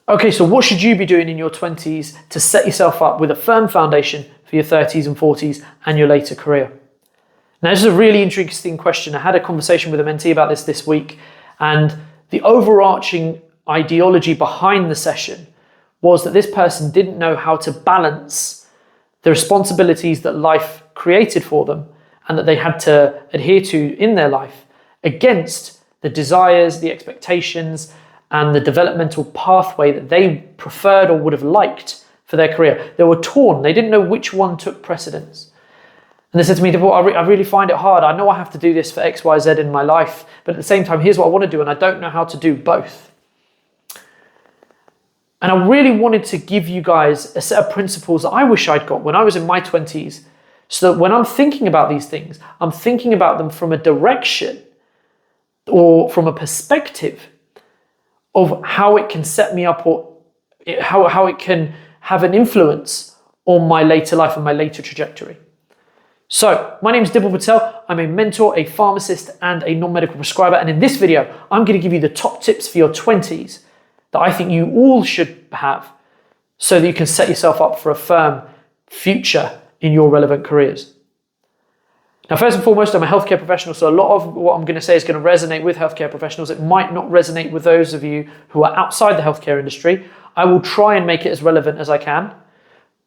Okay, so what should you be doing in your 20s to set yourself up with a firm foundation for your 30s and 40s and your later career? Now, this is a really interesting question. I had a conversation with a mentee about this week, and the overarching ideology behind the session was that this person didn't know how to balance the responsibilities that life created for them and that they had to adhere to in their life against the desires, the expectations, and the developmental pathway that they preferred or would have liked for their career. They were torn. They didn't know which one took precedence. And they said to me, I really find it hard. I know I have to do this for X, Y, Z in my life, but at the same time, here's what I want to do, and I don't know how to do both. And I really wanted to give you guys a set of principles that I wish I'd got when I was in my 20s, so that when I'm thinking about these things, I'm thinking about them from a direction or from a perspective of how it can set me up, or how it can have an influence on my later life and my later trajectory. So, my name is Dibble Patel. I'm a mentor, a pharmacist, and a non-medical prescriber. And in this video, I'm going to give you the top tips for your 20s that I think you all should have so that you can set yourself up for a firm future in your relevant careers. Now, first and foremost, I'm a healthcare professional, so a lot of what I'm going to say is going to resonate with healthcare professionals. It might not resonate with those of you who are outside the healthcare industry. I will try and make it as relevant as I can,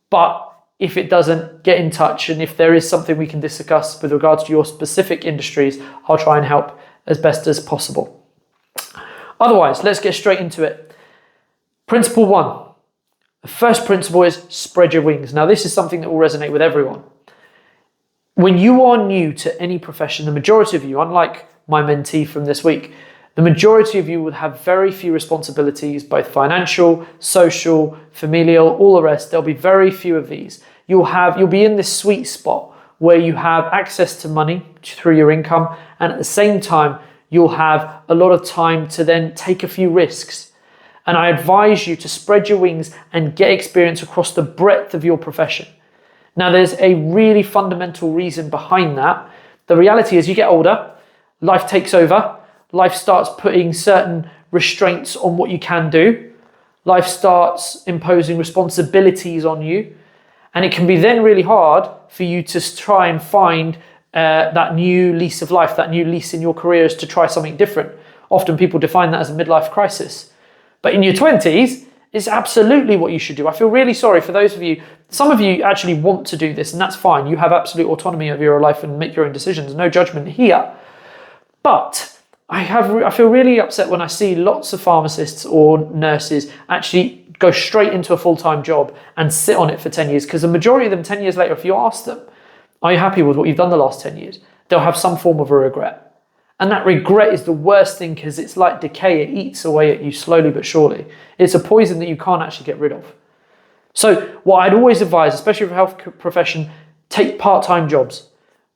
but if it doesn't, get in touch, and if there is something we can discuss with regards to your specific industries, I'll try and help as best as possible. Otherwise, let's get straight into it. Principle 1. The first principle is spread your wings. Now, this is something that will resonate with everyone. When you are new to any profession, the majority of you, unlike my mentee from this week, the majority of you will have very few responsibilities, both financial, social, familial, all the rest. There'll be very few of these. You'll be in this sweet spot where you have access to money through your income, and at the same time, you'll have a lot of time to then take a few risks. And I advise you to spread your wings and get experience across the breadth of your profession. Now, there's a really fundamental reason behind that. The reality is you get older, life takes over, life starts putting certain restraints on what you can do. Life starts imposing responsibilities on you. And it can be then really hard for you to try and find that new lease of life, that new lease in your career, is to try something different. Often people define that as a midlife crisis. But in your 20s, it's absolutely what you should do. I feel really sorry for those of you. Some of you actually want to do this, and that's fine. You have absolute autonomy of your life and make your own decisions. No judgment here. But I feel really upset when I see lots of pharmacists or nurses actually go straight into a full-time job and sit on it for 10 years, because the majority of them 10 years later, if you ask them, are you happy with what you've done the last 10 years? They'll have some form of a regret. And that regret is the worst thing, because it's like decay. It eats away at you slowly but surely. It's a poison that you can't actually get rid of. So what I'd always advise, especially for health profession, take part-time jobs.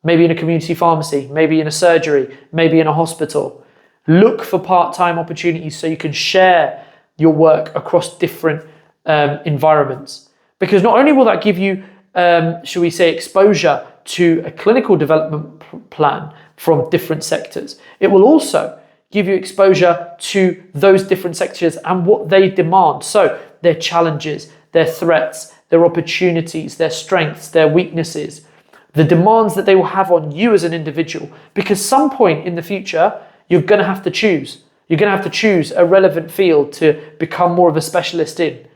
Maybe in a community pharmacy, maybe in a surgery, maybe in a hospital. Look for part-time opportunities so you can share your work across different environments. Because not only will that give you, shall we say, exposure to a clinical development plan from different sectors, it will also give you exposure to those different sectors and what they demand. So their challenges, their threats, their opportunities, their strengths, their weaknesses, the demands that they will have on you as an individual. Because some point in the future, you're going to have to choose. You're going to have to choose a relevant field to become more of a specialist in.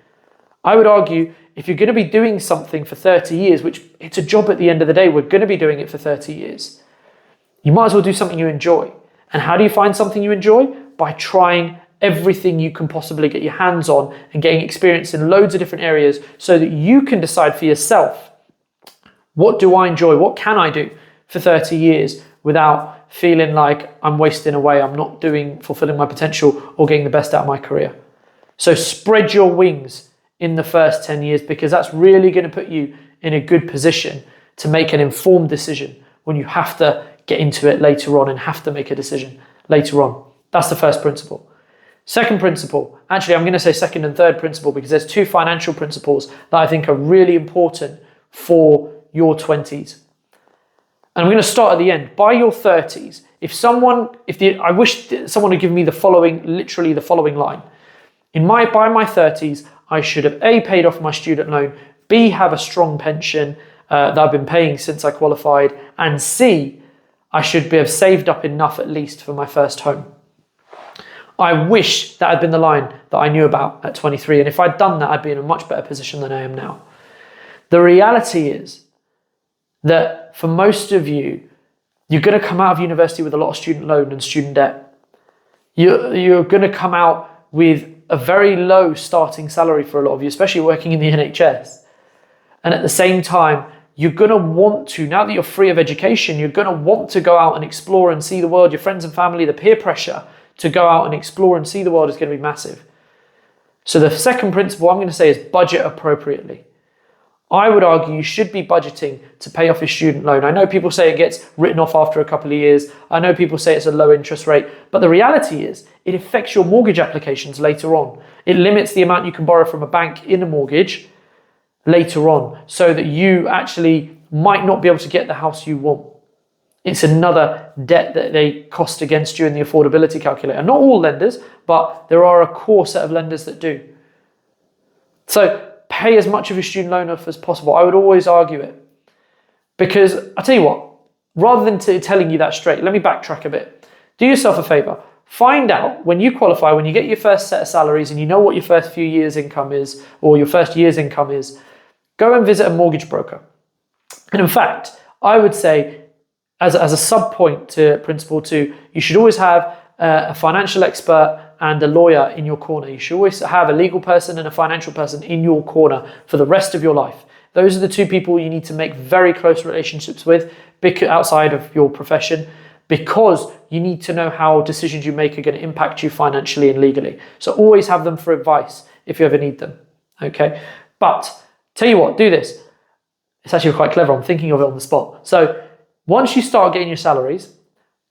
I would argue, if you're going to be doing something for 30 years, which it's a job at the end of the day, we're going to be doing it for 30 years, you might as well do something you enjoy. And how do you find something you enjoy? By trying everything you can possibly get your hands on and getting experience in loads of different areas so that you can decide for yourself, what do I enjoy? What can I do for 30 years without feeling like I'm wasting away, I'm not fulfilling my potential or getting the best out of my career? So spread your wings in the first 10 years, because that's really going to put you in a good position to make an informed decision when you have to get into it later on and have to make a decision later on. That's the first principle. Second principle, actually I'm going to say second and third principle, because there's two financial principles that I think are really important for your 20s. And I'm going to start at the end. By your 30s, I wish someone would give me literally the following line. By my 30s, I should have A, paid off my student loan, B, have a strong pension that I've been paying since I qualified, and C, I should have saved up enough at least for my first home. I wish that had been the line that I knew about at 23, and if I'd done that, I'd be in a much better position than I am now. The reality is that for most of you, you're going to come out of university with a lot of student loan and student debt. You're going to come out with a very low starting salary for a lot of you, especially working in the NHS. And at the same time, you're going to want to, now that you're free of education, you're going to want to go out and explore and see the world. Your friends and family, the peer pressure to go out and explore and see the world is going to be massive. So the second principle I'm going to say is budget appropriately. I would argue you should be budgeting to pay off your student loan. I know people say it gets written off after a couple of years. I know people say it's a low interest rate, but the reality is it affects your mortgage applications later on. It limits the amount you can borrow from a bank in a mortgage later on, so that you actually might not be able to get the house you want. It's another debt that they cost against you in the affordability calculator. Not all lenders, but there are a core set of lenders that do. So pay as much of your student loan off as possible. I would always argue it. Because I tell you what, rather than telling you that straight, let me backtrack a bit. Do yourself a favor. Find out when you qualify, when you get your first set of salaries and you know what your first few years' income is, or your first year's income is, go and visit a mortgage broker. And in fact, I would say, as a sub point to principle 2, you should always have a financial expert and a lawyer in your corner. You should always have a legal person and a financial person in your corner for the rest of your life. Those are the two people you need to make very close relationships with outside of your profession, because you need to know how decisions you make are going to impact you financially and legally. So always have them for advice if you ever need them. Okay, but tell you what, do this. It's actually quite clever. I'm thinking of it on the spot. So once you start getting your salaries,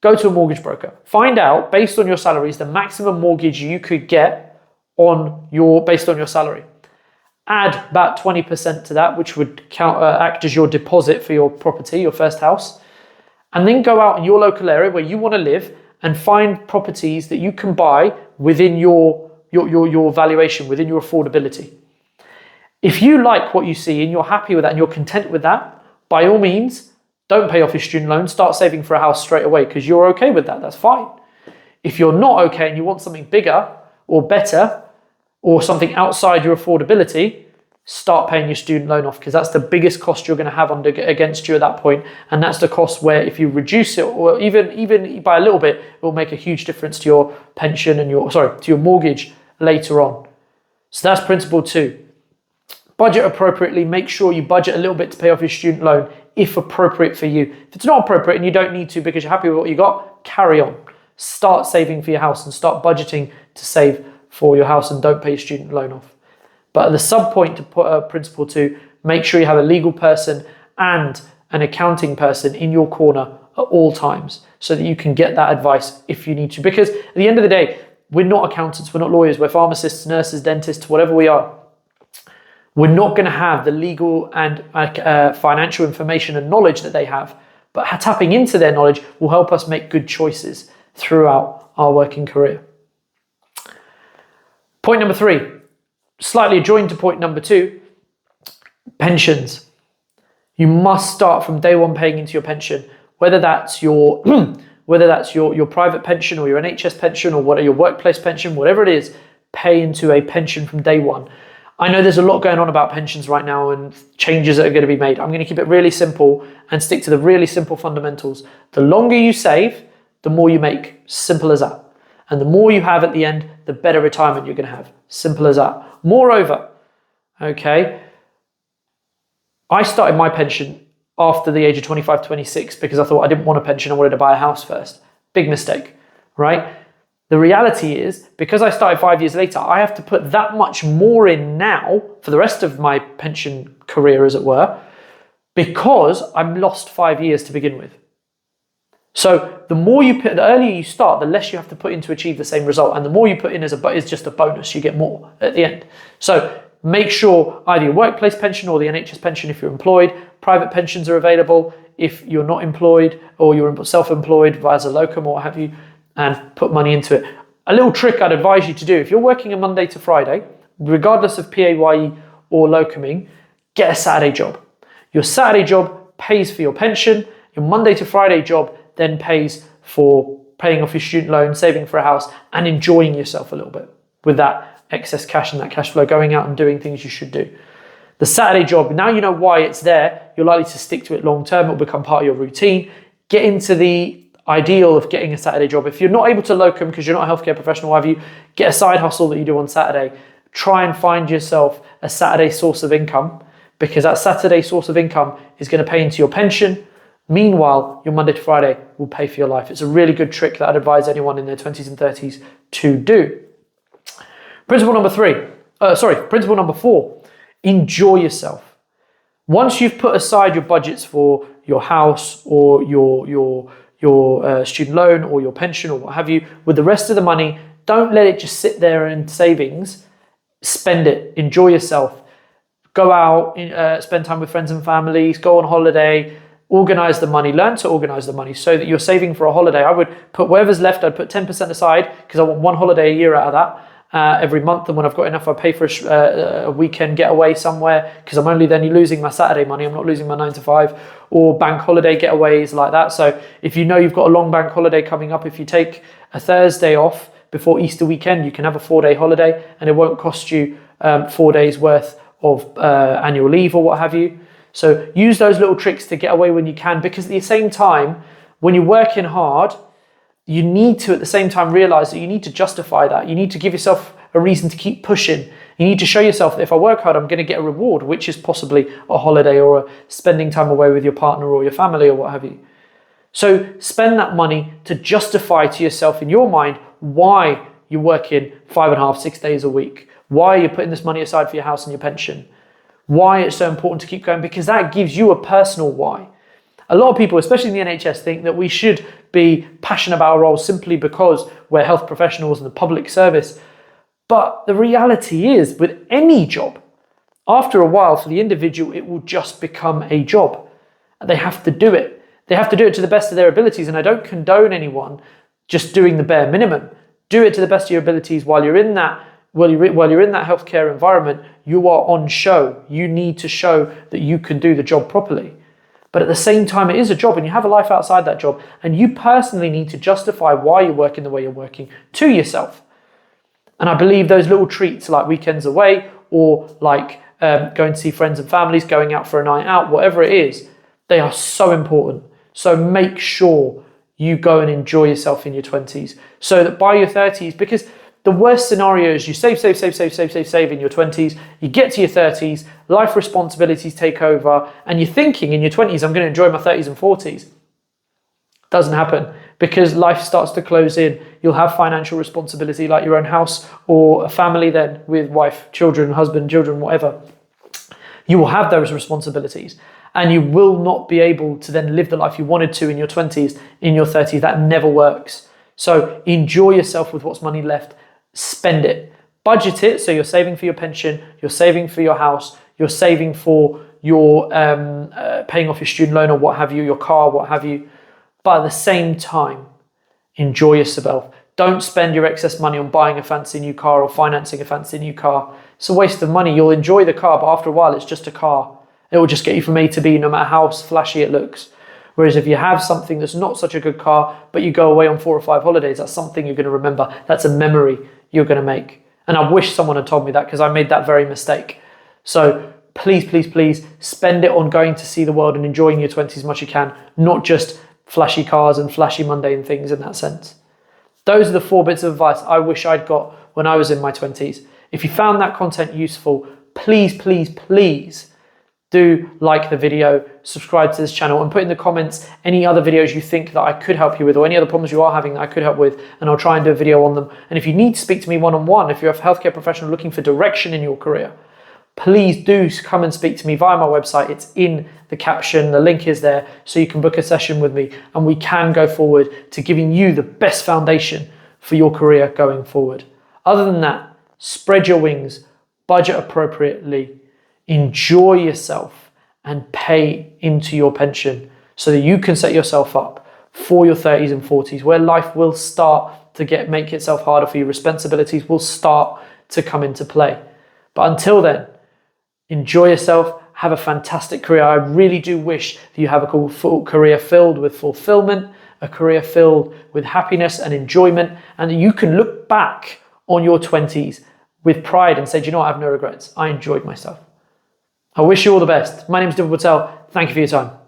go to a mortgage broker. Find out, based on your salaries, the maximum mortgage you could get based on your salary. Add about 20% to that, which would act as your deposit for your property, your first house. And then go out in your local area where you want to live and find properties that you can buy within your valuation, within your affordability. If you like what you see and you're happy with that and you're content with that, by all means, don't pay off your student loan. Start saving for a house straight away because you're okay with that. That's fine. If you're not okay and you want something bigger or better or something outside your affordability, start paying your student loan off, because that's the biggest cost you're going to have against you at that point. And that's the cost where if you reduce it, or even by a little bit, it will make a huge difference to your pension and to your mortgage later on. So that's principle 2. Budget appropriately. Make sure you budget a little bit to pay off your student loan if appropriate for you. If it's not appropriate and you don't need to because you're happy with what you got, carry on. Start saving for your house and start budgeting to save for your house, and don't pay your student loan off. But at the sub point to put principle 2, make sure you have a legal person and an accounting person in your corner at all times so that you can get that advice if you need to. Because at the end of the day, we're not accountants, we're not lawyers, we're pharmacists, nurses, dentists, whatever we are. We're not going to have the legal and financial information and knowledge that they have, but tapping into their knowledge will help us make good choices throughout our working career. Point number 3, slightly adjoined to point number 2, pensions. You must start from day one paying into your pension, whether that's your private pension or your NHS pension or your workplace pension, whatever it is, pay into a pension from day one. I know there's a lot going on about pensions right now and changes that are going to be made. I'm going to keep it really simple and stick to the really simple fundamentals. The longer you save, the more you make. Simple as that. And the more you have at the end, the better retirement you're going to have. Simple as that. Moreover, okay, I started my pension after the age of 25, 26 because I thought I didn't want a pension. I wanted to buy a house first. Big mistake, right? The reality is, because I started 5 years later, I have to put that much more in now for the rest of my pension career, as it were, because I'm lost 5 years to begin with. So the earlier you start, the less you have to put in to achieve the same result. And the more you put in is just a bonus, you get more at the end. So make sure either your workplace pension or the NHS pension if you're employed, private pensions are available if you're not employed or you're self-employed as a locum or what have you, and put money into it. a little trick I'd advise you to do, if you're working a Monday to Friday, regardless of PAYE or locuming, get a Saturday job. Your Saturday job pays for your pension. Your Monday to Friday job then pays for paying off your student loan, saving for a house, and enjoying yourself a little bit with that excess cash and that cash flow, going out and doing things you should do. The Saturday job, now you know why it's there, you're likely to stick to it long term, it'll become part of your routine. Get into the ideal of getting a Saturday job. If you're not able to locum because you're not a healthcare professional, have you, get a side hustle that you do on Saturday. Try and find yourself a Saturday source of income, because that Saturday source of income is going to pay into your pension. Meanwhile, your Monday to Friday will pay for your life. It's a really good trick that I'd advise anyone in their 20s and 30s to do. Principle number four, enjoy yourself. Once you've put aside your budgets for your house or your student loan or your pension or what have you, with the rest of the money, don't let it just sit there in savings. Spend it, enjoy yourself. Go out, spend time with friends and families, go on holiday, organize the money, learn to organize the money so that you're saving for a holiday. I would put whatever's left, I'd put 10% aside because I want one holiday a year out of that. Every month, and when I've got enough, I pay for a weekend getaway somewhere, because I'm only then losing my Saturday money, I'm not losing my 9 to 5, or bank holiday getaways like that. So if you know you've got a long bank holiday coming up, if you take a Thursday off before Easter weekend, you can have a 4-day holiday and it won't cost you 4 days worth of annual leave or what have you. So use those little tricks to get away when you can, because at the same time, when you're working hard, you need to at the same time realize that you need to justify that. You need to give yourself a reason to keep pushing. You need to show yourself that if I work hard, I'm going to get a reward, which is possibly a holiday or spending time away with your partner or your family or what have you. So spend that money to justify to yourself in your mind why you're working 5.5, 6 days a week, why you're putting this money aside for your house and your pension, why it's so important to keep going, because that gives you a personal why. A lot of people, especially in the NHS, think that we should be passionate about our roles simply because we're health professionals in the public service. But the reality is, with any job, after a while, for the individual, it will just become a job. They have to do it. They have to do it to the best of their abilities. And I don't condone anyone just doing the bare minimum. Do it to the best of your abilities while you're in that healthcare environment. You are on show. You need to show that you can do the job properly. But at the same time, it is a job and you have a life outside that job. And you personally need to justify why you're working the way you're working to yourself. And I believe those little treats like weekends away or like going to see friends and families, going out for a night out, whatever it is, they are so important. So make sure you go and enjoy yourself in your 20s so that by your 30s, because the worst scenario is you save in your 20s, you get to your 30s, life responsibilities take over, and you're thinking in your 20s, I'm going to enjoy my 30s and 40s. Doesn't happen, because life starts to close in. You'll have financial responsibility like your own house or a family then with wife, children, husband, children, whatever. You will have those responsibilities and you will not be able to then live the life you wanted to in your 20s, in your 30s. That never works. So enjoy yourself with what's money left. Spend it. Budget it so you're saving for your pension, you're saving for your house, you're saving for your paying off your student loan or what have you, your car, what have you. But at the same time, enjoy yourself. Don't spend your excess money on buying a fancy new car or financing a fancy new car. It's a waste of money. You'll enjoy the car, but after a while, it's just a car. It will just get you from A to B, no matter how flashy it looks. Whereas if you have something that's not such a good car, but you go away on 4 or 5 holidays, that's something you're going to remember. That's a memory you're going to make. And I wish someone had told me that, because I made that very mistake. So please spend it on going to see the world and enjoying your 20s as much as you can, not just flashy cars and flashy mundane things in that sense. Those are the 4 bits of advice I wish I'd got when I was in my 20s. If you found that content useful, please do like the video, subscribe to this channel, and put in the comments any other videos you think that I could help you with, or any other problems you are having that I could help with, and I'll try and do a video on them. And if you need to speak to me one-on-one, if you're a healthcare professional looking for direction in your career, please do come and speak to me via my website. It's in the caption, the link is there, so you can book a session with me and we can go forward to giving you the best foundation for your career going forward. Other than that, spread your wings, budget appropriately, enjoy yourself and pay into your pension so that you can set yourself up for your 30s and 40s, where life will start to make itself harder for you. Responsibilities will start to come into play. But until then, enjoy yourself, have a fantastic career. I really do wish that you have a career filled with fulfillment, a career filled with happiness and enjoyment, and that you can look back on your 20s with pride and say, do you know what, I have no regrets. I enjoyed myself. I wish you all the best. My name is Divya Patel. Thank you for your time.